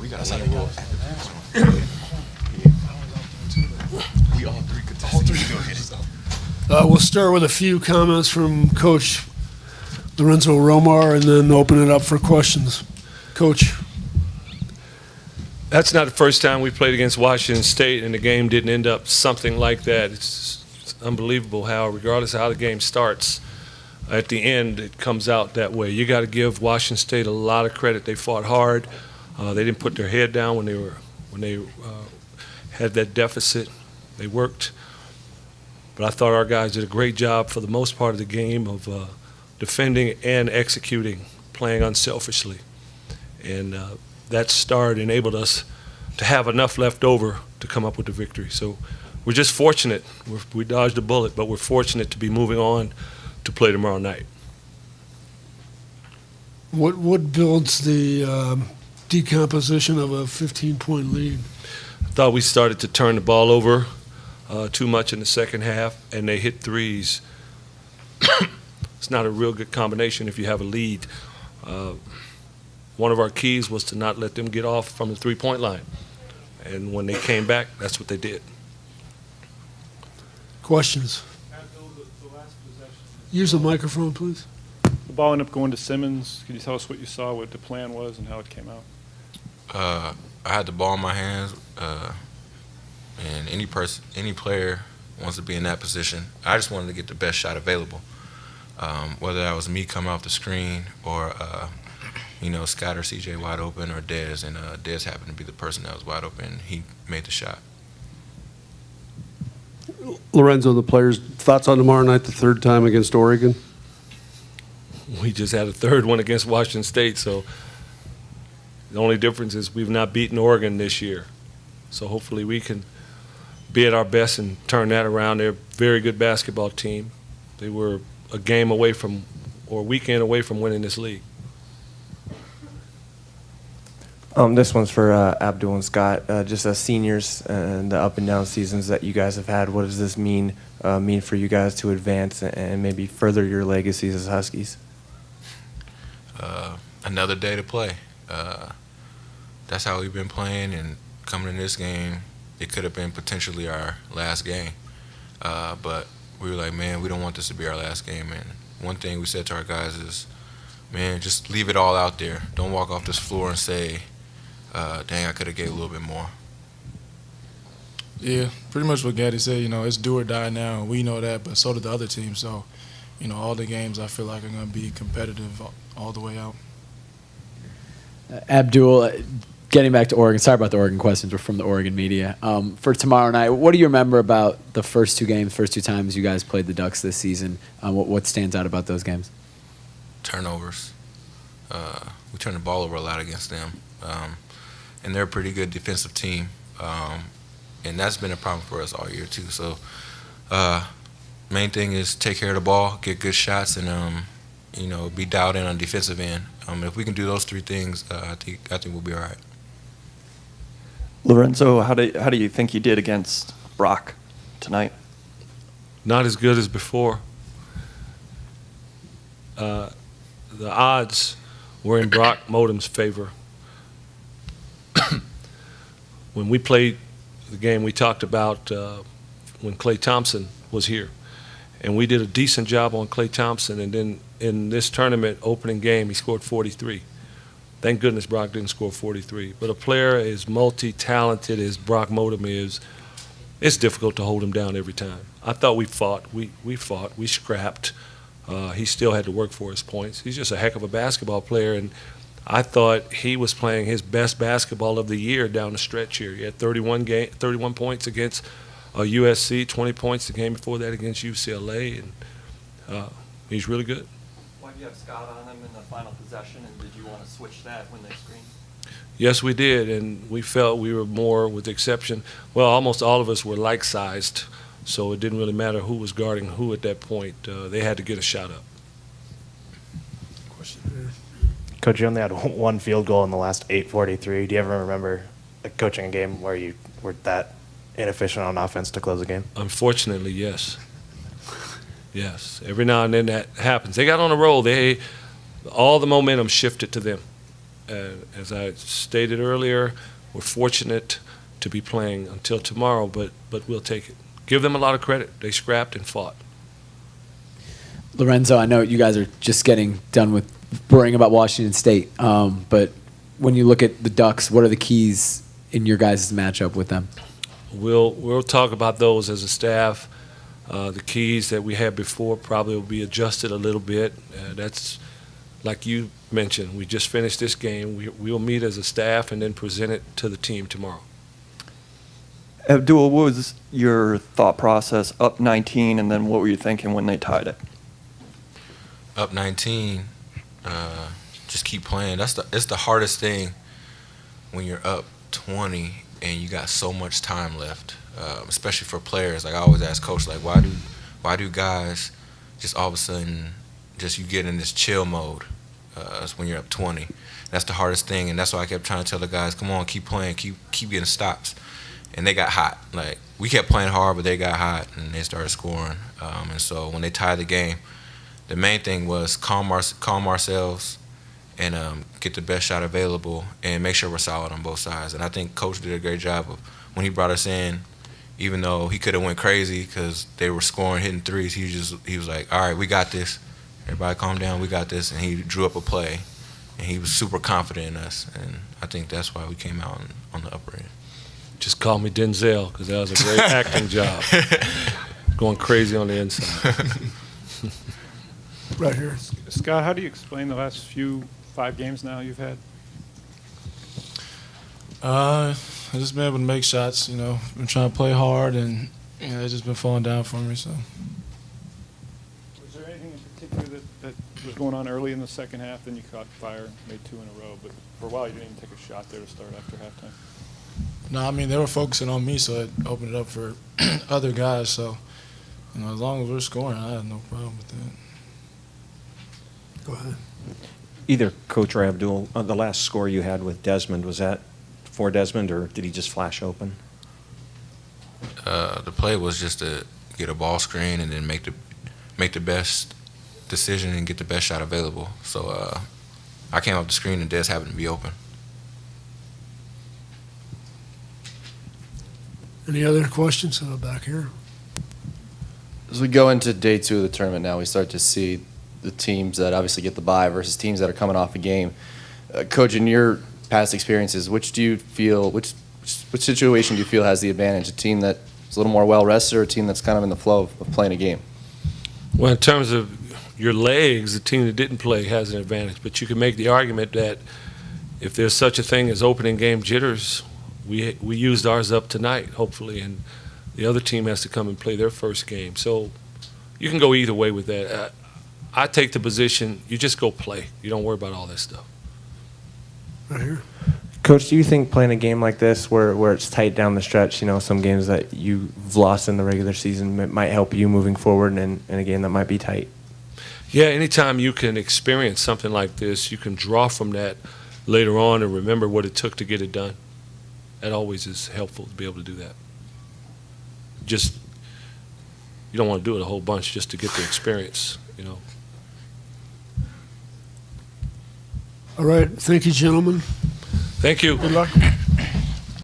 We got to rule. We all three contestants. Go ahead. We'll start with a few comments from Coach Lorenzo Romar and then open it up for questions. Coach. That's not the first time we played against Washington State and the game didn't end up something like that. It's unbelievable how, regardless of how the game starts, at the end it comes out that way. You got to give Washington State a lot of credit. They fought hard. They didn't put their head down when they had that deficit. They worked. But I thought our guys did a great job for the most part of the game of defending and executing, playing unselfishly. And that start enabled us to have enough left over to come up with the victory. So we're just fortunate. We dodged a bullet, but we're fortunate to be moving on to play tomorrow night. What builds the decomposition of a 15-point lead? I thought we started to turn the ball over too much in the second half, and they hit threes. It's not a real good combination if you have a lead. One of our keys was to not let them get off from the three-point line. And when they came back, that's what they did. Questions? Use the microphone, please. The ball ended up going to Simmons. Could you tell us what you saw, what the plan was, and how it came out? I had the ball in my hands, and any player wants to be in that position. I just wanted to get the best shot available, whether that was me coming off the screen or Scott or CJ wide open or Dez, and Dez happened to be the person that was wide open. He made the shot. Lorenzo, the players' thoughts on tomorrow night, the third time against Oregon? We just had a third one against Washington State, so the only difference is we've not beaten Oregon this year. So hopefully we can be at our best and turn that around. They're a very good basketball team. They were a game away from, or a weekend away from winning this league. This one's for Abdul and Scott. Just as seniors and the up and down seasons that you guys have had, what does this mean for you guys to advance and maybe further your legacies as Huskies? Another day to play. That's how we've been playing, and coming in this game, it could have been potentially our last game. But we were like, man, we don't want this to be our last game. And one thing we said to our guys is, man, just leave it all out there. Don't walk off this floor and say, dang, I could have gave a little bit more. Yeah, pretty much what Gaddy said. It's do or die now. We know that, but so do the other teams. So, all the games I feel like are going to be competitive all the way out. Abdul, getting back to Oregon, sorry about the Oregon questions, we're from the Oregon media. For tomorrow night, what do you remember about the first two games, first two times you guys played the Ducks this season? What stands out about those games? Turnovers. We turned the ball over a lot against them. And they're a pretty good defensive team. And that's been a problem for us all year, too. So main thing is take care of the ball, get good shots, and, be dialed in on defensive end. If we can do those three things, I think we'll be all right. Lorenzo, how do you think you did against Brock tonight? Not as good as before. The odds were in Brock Modem's favor. When we played the game we talked about when Klay Thompson was here, and we did a decent job on Klay Thompson, and then in this tournament opening game he scored 43. Thank goodness Brock didn't score 43. But a player as multi-talented as Brock Modem is, it's difficult to hold him down every time. I thought we fought. We fought. We scrapped. He still had to work for his points. He's just a heck of a basketball player, and I thought he was playing his best basketball of the year down the stretch here. He had 31 points against USC, 20 points the game before that against UCLA, and he's really good. Why do you have Scott on him in the final possession, and did you want to switch that when they screened? Yes, we did, and we felt we were more, with the exception, well, almost all of us were like-sized, so it didn't really matter who was guarding who at that point. They had to get a shot up. Coach, you only had one field goal in the last 8:43. Do you ever remember coaching a game where you were that inefficient on offense to close a game? Unfortunately, yes. Yes. Every now and then that happens. They got on a roll. All the momentum shifted to them. As I stated earlier, we're fortunate to be playing until tomorrow, but we'll take it. Give them a lot of credit. They scrapped and fought. Lorenzo, I know you guys are just getting done with worrying about Washington State, but when you look at the Ducks, what are the keys in your guys' matchup with them? We'll talk about those as a staff. The keys that we had before probably will be adjusted a little bit. That's like you mentioned. We just finished this game. We'll meet as a staff and then present it to the team tomorrow. Abdul, what was your thought process up 19, and then what were you thinking when they tied it? Up 19, just keep playing. It's the hardest thing when you're up 20 and you got so much time left, especially for players. Like I always ask Coach, like why do guys just all of a sudden just you get in this chill mode when you're up 20? That's the hardest thing, and that's why I kept trying to tell the guys, come on, keep playing, keep getting stops. And they got hot. Like we kept playing hard, but they got hot and they started scoring. And so when they tied the game, the main thing was calm ourselves and get the best shot available and make sure we're solid on both sides. And I think Coach did a great job of when he brought us in, even though he could have went crazy because they were scoring, hitting threes. He was like, all right, we got this. Everybody calm down, we got this. And he drew up a play, and he was super confident in us. And I think that's why we came out on the upper end. Just call me Denzel because that was a great acting job. Going crazy on the inside. Right here. Scott, how do you explain the last 5 games now you've had? I've just been able to make shots, been trying to play hard, and it's just been falling down for me, so. Was there anything in particular that was going on early in the second half, then you caught fire and made 2 in a row, but for a while you didn't even take a shot there to start after halftime? No, I mean, they were focusing on me, so it opened it up for other guys. So, as long as we're scoring, I had no problem with that. Go ahead. Either Coach or Abdul, the last score you had with Desmond, was that for Desmond, or did he just flash open? The play was just to get a ball screen and then make the best decision and get the best shot available. So I came off the screen and Des happened to be open. Any other questions? Back here. As we go into day 2 of the tournament now, we start to see the teams that obviously get the bye versus teams that are coming off a game. Coach, in your past experiences, which situation do you feel has the advantage? A team that is a little more well-rested or a team that's kind of in the flow of playing a game? Well, in terms of your legs, the team that didn't play has an advantage. But you can make the argument that if there's such a thing as opening game jitters, we used ours up tonight, hopefully, and the other team has to come and play their first game. So you can go either way with that. I take the position, you just go play. You don't worry about all that stuff. Right here. Coach, do you think playing a game like this where it's tight down the stretch, some games that you've lost in the regular season might help you moving forward in a game that might be tight? Yeah, anytime you can experience something like this, you can draw from that later on and remember what it took to get it done. That always is helpful to be able to do that. You don't want to do it a whole bunch just to get the experience, All right. Thank you, gentlemen. Thank you. Good luck.